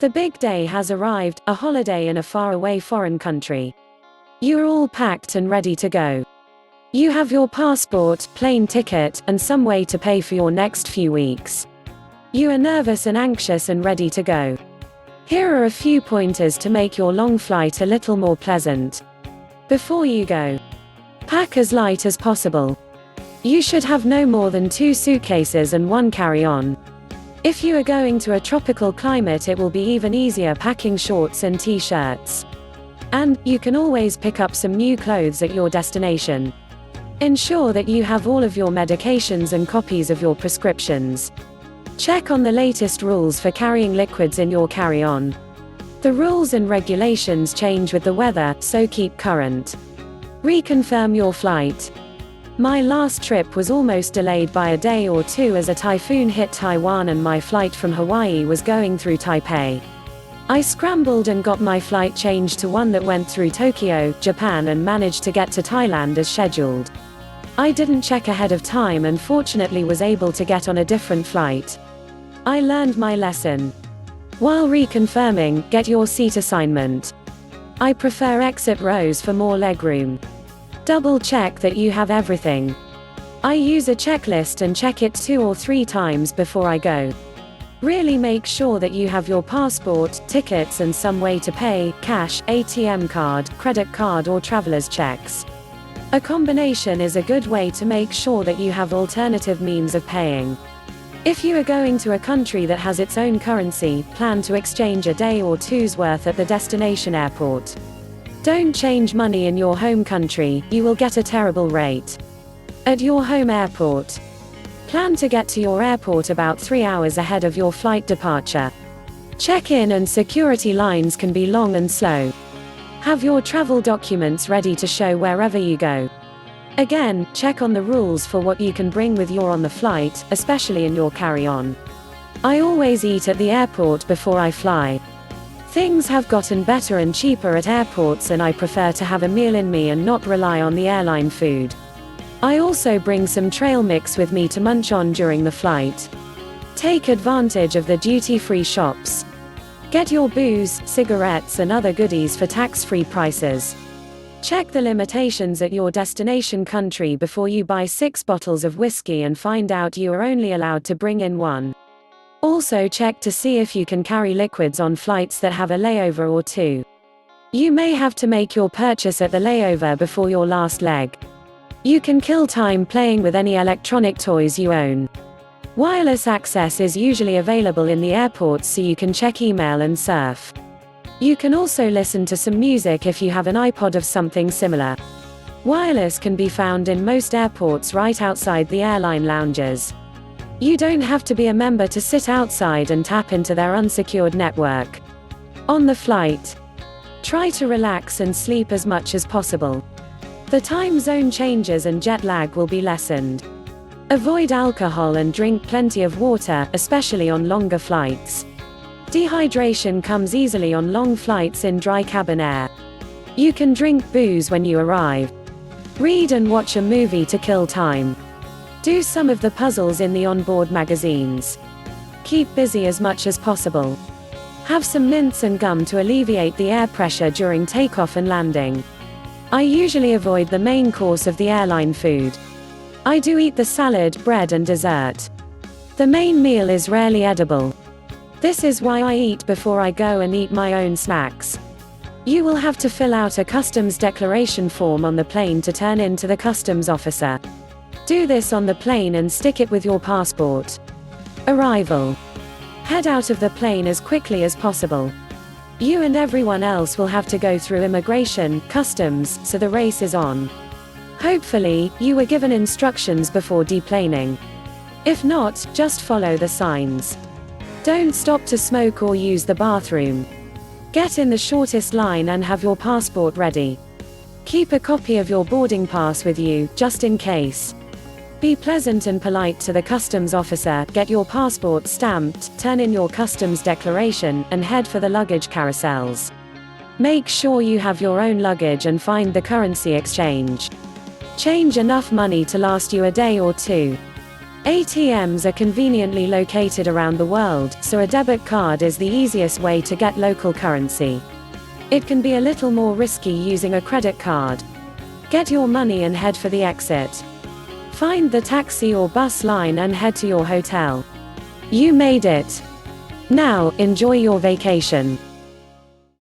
The big day has arrived, a holiday in a faraway foreign country. You are all packed and ready to go. You have your passport, plane ticket, and some way to pay for your next few weeks. You are nervous and anxious and ready to go. Here are a few pointers to make your long flight a little more pleasant. Before you go, pack as light as possible. You should have no more than 2 suitcases and 1 carry-on. If you are going to a tropical climate, it will be even easier packing shorts and t-shirts. And you can always pick up some new clothes at your destination. Ensure that you have all of your medications and copies of your prescriptions. Check on the latest rules for carrying liquids in your carry-on. The rules and regulations change with the weather, so keep current. Reconfirm your flight. My last trip was almost delayed by a day or 2 as a typhoon hit Taiwan and my flight from Hawaii was going through Taipei. I scrambled and got my flight changed to one that went through Tokyo, Japan, and managed to get to Thailand as scheduled. I didn't check ahead of time and fortunately was able to get on a different flight. I learned my lesson. While reconfirming, get your seat assignment. I prefer exit rows for more legroom. Double check that you have everything. I use a checklist and check it 2 or 3 times before I go. Really make sure that you have your passport, tickets, and some way to pay: cash, ATM card, credit card, or traveler's checks. A combination is a good way to make sure that you have alternative means of paying. If you are going to a country that has its own currency, plan to exchange a day or 2's worth at the destination airport. Don't change money in your home country, you will get a terrible rate. At your home airport, plan to get to your airport about 3 hours ahead of your flight departure. Check-in and security lines can be long and slow. Have your travel documents ready to show wherever you go. Again, check on the rules for what you can bring with you on the flight, especially in your carry-on. I always eat at the airport before I fly. Things have gotten better and cheaper at airports, and I prefer to have a meal in me and not rely on the airline food. I also bring some trail mix with me to munch on during the flight. Take advantage of the duty-free shops. Get your booze, cigarettes, and other goodies for tax-free prices. Check the limitations at your destination country before you buy 6 bottles of whiskey and find out you are only allowed to bring in 1. Also check to see if you can carry liquids on flights that have a layover or 2. You may have to make your purchase at the layover before your last leg. You can kill time playing with any electronic toys you own. Wireless access is usually available in the airports, so you can check email and surf. You can also listen to some music if you have an iPod of something similar. Wireless can be found in most airports right outside the airline lounges. You don't have to be a member to sit outside and tap into their unsecured network. On the flight, try to relax and sleep as much as possible. The time zone changes and jet lag will be lessened. Avoid alcohol and drink plenty of water, especially on longer flights. Dehydration comes easily on long flights in dry cabin air. You can drink booze when you arrive. Read and watch a movie to kill time. Do some of the puzzles in the onboard magazines. Keep busy as much as possible. Have some mints and gum to alleviate the air pressure during takeoff and landing. I usually avoid the main course of the airline food. I do eat the salad, bread, and dessert. The main meal is rarely edible. This is why I eat before I go and eat my own snacks. You will have to fill out a customs declaration form on the plane to turn in to the customs officer. Do this on the plane and stick it with your passport. Arrival. Head out of the plane as quickly as possible. You and everyone else will have to go through immigration, customs, so the race is on. Hopefully, you were given instructions before deplaning. If not, just follow the signs. Don't stop to smoke or use the bathroom. Get in the shortest line and have your passport ready. Keep a copy of your boarding pass with you, just in case. Be pleasant and polite to the customs officer, get your passport stamped, turn in your customs declaration, and head for the luggage carousels. Make sure you have your own luggage and find the currency exchange. Change enough money to last you a day or 2. ATMs are conveniently located around the world, so a debit card is the easiest way to get local currency. It can be a little more risky using a credit card. Get your money and head for the exit. Find the taxi or bus line and head to your hotel. You made it. Now, enjoy your vacation.